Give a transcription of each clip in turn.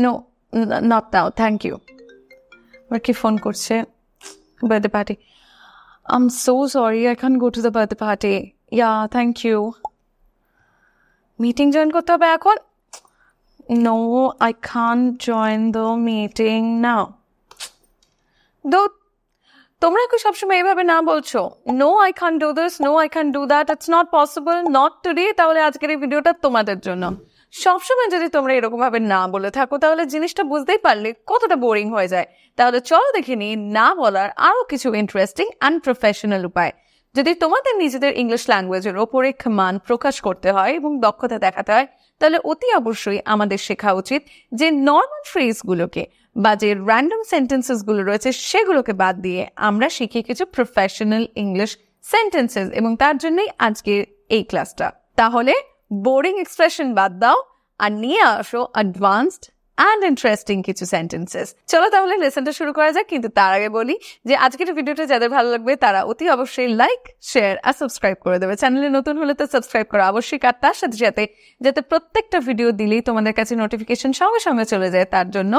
No not now, thank you. আমার কি phone করছে? Birthday party. I'm so sorry, I can't go to the birthday party. Yeah, thank you. Meeting join করতে হবে এখন? No, I can't join the meeting now. তোমরা কি সবসময় এইভাবে না বলছো? No, I can't do this, no, I can't do that, it's not possible, not today. তাহলে আজকের এই ভিডিওটা তোমাদের জন্য। সবসময় যদি তোমরা এরকম ভাবে না বলে থাকো তাহলে জিনিসটা বুঝতেই পারলে কতটা বোরিং হয়ে যায়। তাহলে চলো দেখে নিই না বলার আরো কিছু ইন্টারেস্টিং অ্যান্ড প্রফেশনাল উপায়। যদি তোমাদের নিজেদের ইংলিশ ল্যাঙ্গুয়েজের ওপরে কমান্ড প্রকাশ করতে হয় এবং দক্ষতা দেখাতে হয় তাহলে অতি অবশ্যই আমাদের শেখা উচিত যে নর্মাল ফ্রেজগুলোকে বা যে র্যান্ডম সেন্টেন্সেস গুলো রয়েছে সেগুলোকে বাদ দিয়ে আমরা শিখি কিছু প্রফেশনাল ইংলিশ সেন্টেন্সেস, এবং তার জন্যই আজকের এই ক্লাসটা। তাহলে বোরিং এক্সপ্রেশন বাদ দাও আর নিয়ে আসো অ্যাডভান্সড অ্যান্ড ইন্টারেস্টিং কিছু সেন্টেন্সেস। চলো তাহলে লেসনটা শুরু করা যাক, কিন্তু তার আগে বলি যে আজকের ভিডিওটা যাদের ভালো লাগবে তারা অতি অবশ্যই লাইক, শেয়ার আর সাবস্ক্রাইব করে দেবে। চ্যানেলে নতুন হলে তো সাবস্ক্রাইব করা আবশ্যিক, আর তার সাথে সাথে যাতে প্রত্যেকটা ভিডিও দিলেই তোমাদের কাছে নোটিফিকেশন সঙ্গে সঙ্গে চলে যায় তার জন্য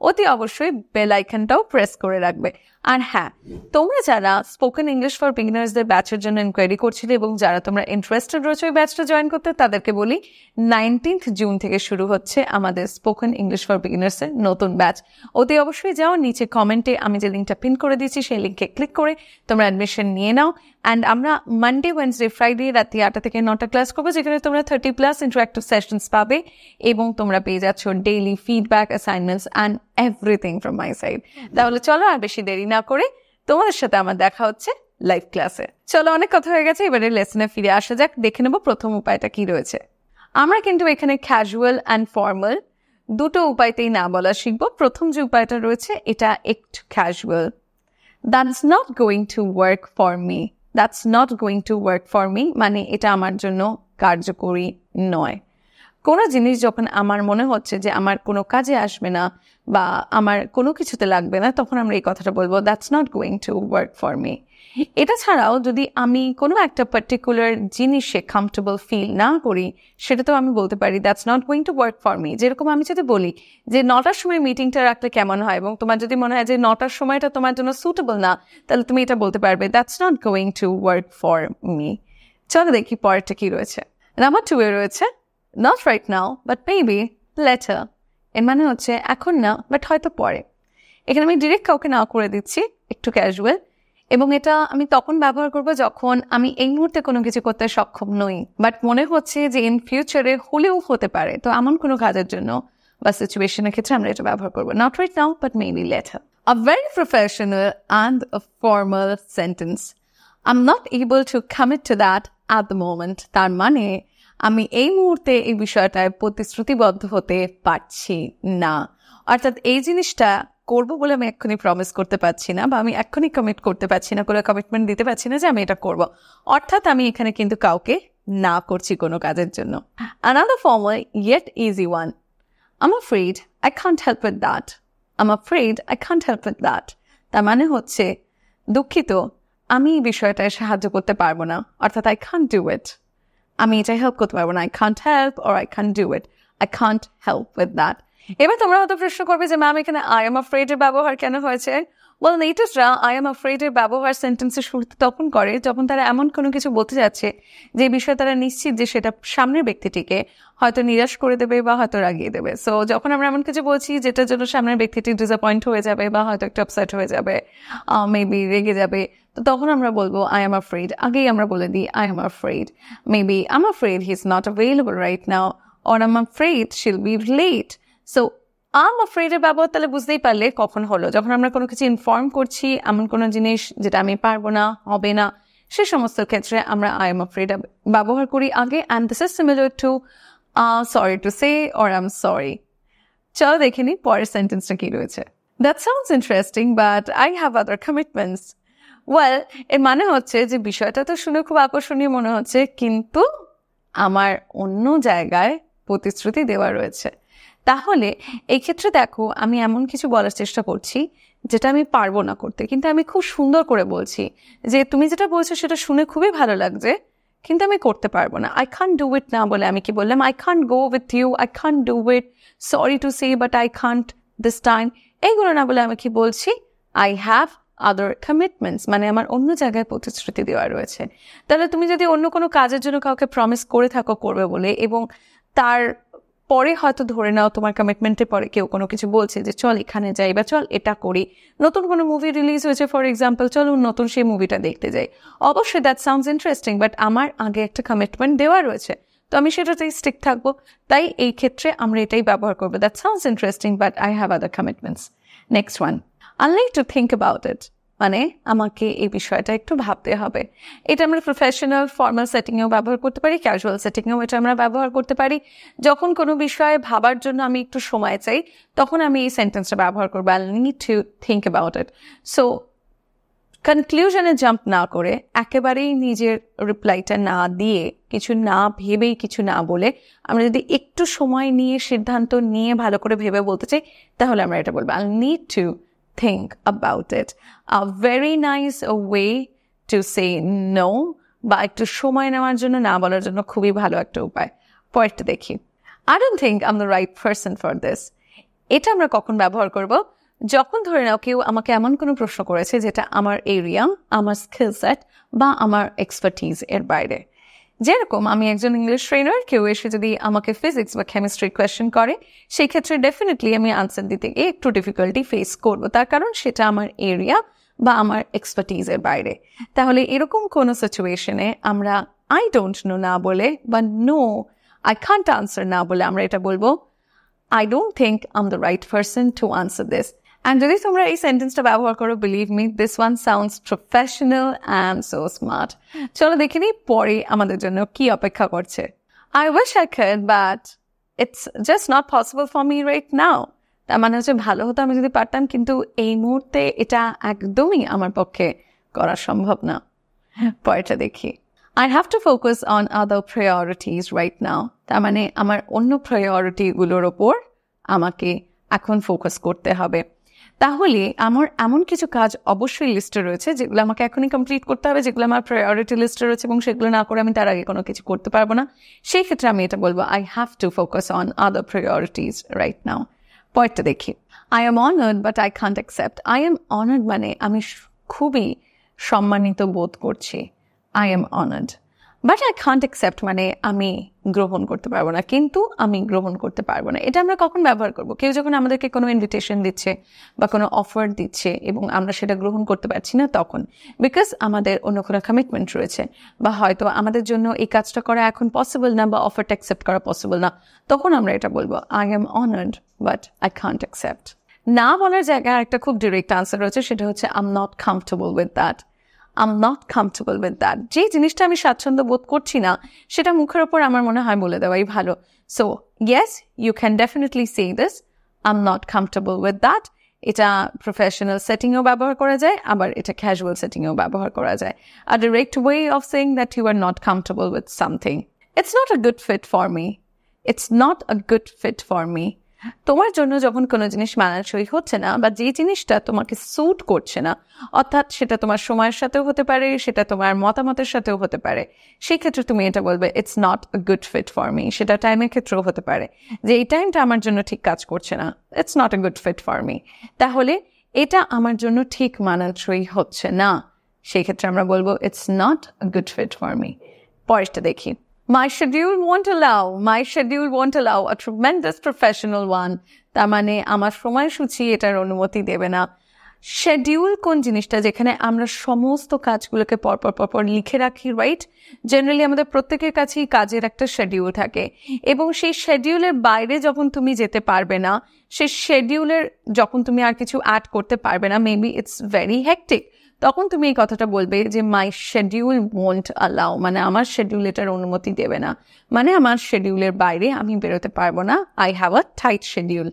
অতি অবশ্যই বেল আইকনটাও প্রেস করে রাখবে। আর হ্যাঁ, তোমরা যারা স্পোকেন ইংলিশ ফর বিগিনার্সদের ব্যাচের জন্য ইনকোয়ারি করছিলে এবং যারা তোমরা ইন্টারেস্টেড রয়েছে ওই ব্যাচটা জয়েন করতে, তাদেরকে বলি 19 জুন থেকে শুরু হচ্ছে আমাদের স্পোকেন ইংলিশ ফর বিগিনার্সের নতুন ব্যাচ। অতি অবশ্যই যাও, নিচে কমেন্টে আমি যে লিঙ্কটা পিন করে দিয়েছি সেই লিঙ্কে ক্লিক করে তোমরা অ্যাডমিশন নিয়ে নাও। অ্যান্ড আমরা মানডে, ওয়েডনেসডে, ফ্রাইডে রাত্রি 8টা থেকে 9টা ক্লাস করবো, যেখানে তোমরা 30+ ইন্টারঅ্যাক্টিভ সেশনস পাবে এবং তোমরা পেয়ে যাচ্ছ daily feedback, assignments and everything from my side. তাহলে চলো আর বেশি দেরি না করে তোমাদের সাথে আমার দেখা হচ্ছে লাইভ ক্লাসে। চলো, অনেক কথা হয়ে গেছে, এবারে লেসনে ফিরে আসা যাক। দেখে নেবো প্রথম উপায়টা কি রয়েছে। আমরা কিন্তু এখানে ক্যাজুয়াল অ্যান্ড ফর্মাল দুটো উপায়তেই না বলা শিখবো। প্রথম যে উপায়টা রয়েছে এটা একটু casual. That's not going to work for me. That's not going to work for me মানে এটা আমার জন্য কার্যকরী নয়। কোনো জিনিস যখন আমার মনে হচ্ছে যে আমার কোনো কাজে আসবে না বা আমার কোনো কিছুতে লাগবে না, তখন আমরা এই কথাটা বলবো that's not going to work for me. এটা ছাড়াও যদি আমি কোনো একটা পার্টিকুলার জিনিসে কমফর্টেবল ফিল না করি, সেটা তো আমি বলতে পারি that's not going to work for me. যেরকম আমি যদি বলি যে 9টার সময় মিটিংটা রাখলে কেমন হয়, এবং তোমার যদি মনে হয় যে 9টার সময়টা তোমার জন্য সুটেবল না, তাহলে তুমি এটা বলতে পারবে that's not going to work for me. চলো দেখি পরেরটা কি রয়েছে। নাম্বার 2 এ রয়েছে not right now but maybe later। এর মানে হচ্ছে এখন না বাট হয়তো পরে। এখানে আমি ডিরেক্ট কাউকে না করে দিচ্ছি, একটু ক্যাজুয়াল, এবং এটা আমি তখন ব্যবহার করব যখন আমি এই মুহূর্তে কোনো কিছু করতে সক্ষম নই বাট মনে হচ্ছে যে ইন ফিউচারে হলেও হতে পারে, তো এমন কোনো কাজের জন্য বা সিচুয়েশনের ক্ষেত্রে আমরা এটা ব্যবহার করবো not right now but maybe later। A very professional and a formal sentence. I'm not able to commit to that at the moment। তার মানে আমি এই মুহূর্তে এই বিষয়টায় প্রতিশ্রুতিবদ্ধ হতে পারছি না, অর্থাৎ এই জিনিসটা করবো বলে আমি এক্ষুনি প্রমিস করতে পারছি না, বা আমি এক্ষুনি কমিট করতে পারছি না, কোনো কমিটমেন্ট দিতে পারছি না যে আমি এটা করব। অর্থাৎ আমি এখানে কিন্তু কাউকে না করছি কোনো কাজের জন্য। Another formal yet easy one. I'm afraid I can't help with that. I'm afraid I can't help with that। তার মানে হচ্ছে দুঃখিত, আমি এই বিষয়টায় সাহায্য করতে পারবো না, অর্থাৎ I can't do it। আমি এটা হেল্প করতে পারবো না, I can't help or I can't do it, I can't help with that। এবার তোমরা হয়তো প্রশ্ন করবে যে ম্যাম এখানে I am afraid এর ব্যবহার কেন হয়েছে? ওয়েল, নেটিভসরা I am afraid এর ব্যবহার সেন্টেন্সের শুরুতে তখন করে যখন তারা এমন কোনো কিছু বলতে যাচ্ছে যে বিষয়ে তারা নিশ্চিত যে সেটা সামনের ব্যক্তিটিকে হয়তো নিরাশ করে দেবে বা হয়তো রাগিয়ে দেবে। সো যখন আমরা এমন কিছু বলছি যেটার জন্য সামনের ব্যক্তিটি ডিসঅ্যাপয়েন্ট হয়ে যাবে বা হয়তো একটু আপসেট হয়ে যাবে, মেবি রেগে যাবে, তো তখন আমরা বলবো I am afraid। আগেই আমরা বলে দিই I am afraid, maybe I'm afraid he's not available right now, or I'm afraid she'll be late। So I'm afraid এর ব্যবহার তাহলে বুঝতেই পারলে কখন হলো, যখন আমরা কোনো কিছু ইনফর্ম করছি এমন কোনো জিনিস যেটা আমি পারবো না, হবে না, সে সমস্ত ক্ষেত্রে আমরা I am afraid ব্যবহার করি আগে। and this is similar to sorry to say or I'm sorry। চলো দেখে নিই পরের সেন্টেন্সটা কি রয়েছে। That sounds interesting but I have other commitments। Well, এর মানে হচ্ছে যে বিষয়টা তো শুনে খুব আকর্ষণীয় মনে হচ্ছে, কিন্তু আমার অন্য জায়গায় প্রতিশ্রুতি দেওয়া রয়েছে। তাহলে এই ক্ষেত্রে দেখো, আমি এমন কিছু বলার চেষ্টা করছি যেটা আমি পারবো না করতে, কিন্তু আমি খুব সুন্দর করে বলছি যে তুমি যেটা বলছো সেটা শুনে খুবই ভালো লাগছে, কিন্তু আমি করতে পারবো না। আই কান্ট ডু ইট না বলে আমি কি বললাম, I can't go with you, I can't do it, sorry to say but I can't this time. এইগুলো না বলে আমি কি বলছি, আই হ্যাভ আদার কমিটমেন্টস, মানে আমার অন্য জায়গায় প্রতিশ্রুতি দেওয়া রয়েছে। তাহলে তুমি যদি অন্য কোনো কাজের জন্য কাউকে প্রমিস করে থাকো করবে বলে, এবং তার পরে হয়তো ধরে নাও তোমার কমিটমেন্টের পরে কেউ কোনো কিছু বলছে যে চল এখানে যাই বা চল এটা করি, নতুন কোনো মুভি রিলিজ হয়েছে ফর এক্সাম্পল, চলো নতুন সেই মুভিটা দেখতে যাই, অবশ্যই দ্যাট সাউন্ডস ইন্টারেস্টিং, বাট আমার আগে একটা কমিটমেন্ট দেওয়া রয়েছে, তো আমি সেটাতেই স্টিক থাকবো। তাই এই ক্ষেত্রে আমরা এটাই ব্যবহার করবো, that sounds interesting but I have other commitments. Next one, I like to think about ইট, মানে আমাকে এই বিষয়টা একটু ভাবতে হবে। এটা আমরা প্রফেশনাল ফর্মাল সেটিংয়েও ব্যবহার করতে পারি, ক্যাজুয়াল সেটিংয়েও এটা আমরা ব্যবহার করতে পারি। যখন কোনো বিষয়ে ভাবার জন্য আমি একটু সময় চাই, তখন আমি এই সেন্টেন্সটা ব্যবহার করবো, I need to think about it. So কনক্লুশনে জাম্প না করে, একেবারেই নিজের রিপ্লাইটা না দিয়ে, কিছু না ভেবেই কিছু না বলে, আমরা যদি একটু সময় নিয়ে সিদ্ধান্ত নিয়ে ভালো করে ভেবে বলতে চাই, তাহলে আমরা এটা বলবো, I need two think about it. A very nice way to say no, বা একটু সময় নেওয়ার জন্য না বলার জন্য খুবই ভালো একটা উপায়। পরেরটা দেখি, I don't think I'm the right person for this. এটা আমরা কখন ব্যবহার করব, যখন ধরে নাও কেউ আমাকে এমন কোনো প্রশ্ন করেছে যেটা আমার এরিয়া, আমার স্কিল সেট বা আমার এক্সপার্টিজ এর বাইরে। যেরকম আমি একজন ইংলিশ ট্রেনার, কেউ এসে যদি আমাকে ফিজিক্স বা কেমিস্ট্রি কোয়েশ্চেন করে, সেই ক্ষেত্রে ডেফিনেটলি আমি আনসার দিতে গিয়ে একটু ডিফিকাল্টি ফেস করব, তার কারণ সেটা আমার এরিয়া বা আমার এক্সপার্টিজের বাইরে। তাহলে এরকম কোনো সিচুয়েশনে আমরা আই ডোন্ট নো না বলে বা নো আই কান্ট আনসার না বলে আমরা এটা বলবো, I don't think I'm the right person to answer this. And যদি তোমরা এই সেন্টেন্সটা ব্যবহার করো, believe me, this one sounds professional and so smart. চলো দেখে নিই পরে আমাদের জন্য কি অপেক্ষা করছে। I wish I could, but it's just not possible for me right now. তার মানে হচ্ছে ভালো হতো আমি যদি পারতাম, কিন্তু এই মুহূর্তে এটা একদমই আমার পক্ষে করা সম্ভব না। পরেরটা দেখি, I have to focus on other priorities right now. তার মানে আমার অন্য প্রায়োরিটিগুলোর ওপর আমাকে এখন ফোকাস করতে হবে। তাহলে আমার এমন কিছু কাজ অবশ্যই লিস্টে রয়েছে যেগুলো আমাকে এখনই কমপ্লিট করতে হবে, যেগুলো আমার প্রায়োরিটি লিস্টে রয়েছে, এবং সেগুলো না করে আমি তার আগে কোনো কিছু করতে পারবো না। সেই ক্ষেত্রে আমি এটা বলবো, I have to focus on other priorities right now. পরেরটা দেখি, I am honored but I can't accept. I am honored মানে আমি খুবই সম্মানিত বোধ করছি, I am honored. But I can't accept মানে আমি গ্রহণ করতে পারবো না, কিন্তু আমি গ্রহণ করতে পারবো না। এটা আমরা কখন ব্যবহার করবো, কেউ যখন আমাদেরকে কোনো ইনভিটেশন দিচ্ছে বা কোনো অফার দিচ্ছে এবং আমরা সেটা গ্রহণ করতে পারছি না, তখন বিকজ আমাদের অন্য কোনো কমিটমেন্ট রয়েছে, বা হয়তো আমাদের জন্য এই কাজটা করা এখন পসিবল না, বা অফারটা অ্যাকসেপ্ট করা পসিবল না, তখন আমরা এটা বলবো, I am honored but I can't accept. না বলার জায়গায় একটা খুব ডিরেক্ট আনসার রয়েছে, সেটা হচ্ছে I'm not comfortable with that. I'm not comfortable with that. যে জিনিসটা আমি স্বাচ্ছন্দ্য বোধ করছি না, সেটা মুখের ওপর আমার মনে হয় বলে দেওয়াই ভালো। So yes, you can definitely say this, I'm not comfortable with that. এটা প্রফেশনাল সেটিংয়েও ব্যবহার করা যায়, আবার এটা ক্যাজুয়াল সেটিংয়েও ব্যবহার করা যায়। A direct way of saying that you are not comfortable with something. It's not a good fit for me. It's not a good fit for me. তোমার জন্য যখন কোনো জিনিস মানানসই হচ্ছে না, বা যে জিনিসটা তোমাকে স্যুট করছে না, অর্থাৎ সেটা তোমার সময়ের সাথেও হতে পারে, সেটা তোমার মতামতের সাথেও হতে পারে, সেই ক্ষেত্রে তুমি এটা বলবে, it's not a good fit for me. সেটা টাইমের ক্ষেত্রেও হতে পারে যে এই টাইমটা আমার জন্য ঠিক কাজ করছে না, it's not a good fit for me. তাহলে এটা আমার জন্য ঠিক মানানসই হচ্ছে না, সেই ক্ষেত্রে আমরা বলবো, it's not a good fit for me. পরেরটা দেখি, My schedule won't allow a tremendous professional one. তার মানে আমার সময়সূচি এটার অনুমতি দেবে না। শিডিউল কোন জিনিসটা, যেখানে আমরা সমস্ত কাজগুলোকে পরপর লিখে রাখি, রাইট? জেনারেলি আমাদের প্রত্যেকের কাছেই কাজের একটা শিডিউল থাকে, এবং সেই শিডিউলের বাইরে যখন তুমি যেতে পারবে না, সেই শিডিউলের যখন তুমি আর কিছু অ্যাড করতে পারবে না, মেবি ইটস ভেরি হেক্টিক, তখন তুমি এই কথাটা বলবে যে মাই শিডিউল ওয়ন্ট অ্যালাউ, মানে আমার শিডিউল এটার অনুমতি দেবে না, মানে আমার শিডিউলের বাইরে আমি বেরোতে পারবো না। I have a tight schedule,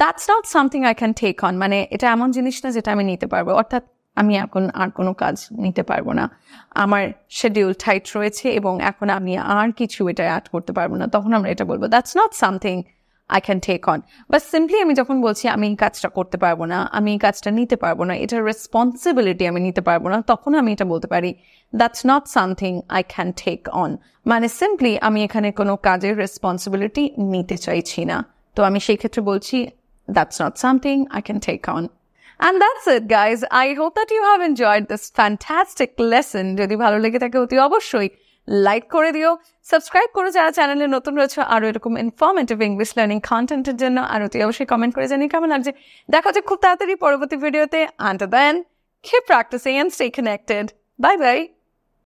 that's not something I can take on, মানে এটা এমন জিনিস না যেটা আমি নিতে পারবো, অর্থাৎ আমি এখন আর কোনো কাজ নিতে পারবো না, আমার শিডিউল টাইট রয়েছে এবং এখন আমি আর কিছু এটা অ্যাড করতে পারবো না, তখন আমরা এটা বলবো, that's not something I can take on. But simply আমি যখন বলছি আমি এই কাজটা করতে পারবো না, আমি এই কাজটা নিতে পারবো না, এটার রেসপন্সিবিলিটি আমি নিতে পারবো না, তখন আমি এটা বলতে পারি that's not something I can take on. মানে সিম্পলি আমি এখানে কোনো কাজের রেসপন্সিবিলিটি নিতে চাইছি না, তো আমি সেই ক্ষেত্রে বলছি that's not something I can take on. And that's it, guys. I hope that you have enjoyed this fantastic lesson. যদি ভালো লেগে থাকে অতি অবশ্যই লাইক করে দিও, সাবস্ক্রাইব করো যারা চ্যানেলে নতুন রয়েছে আরো এরকম ইনফরমেটিভ ইংলিশ লার্নিং কন্টেন্টের জন্য, আর অতি অবশ্যই কমেন্ট করে জানিয়ে কেমন লাগছে। দেখা হচ্ছে খুব তাড়াতাড়ি পরবর্তী ভিডিওতে। Until then, keep practicing and stay connected. Bye bye.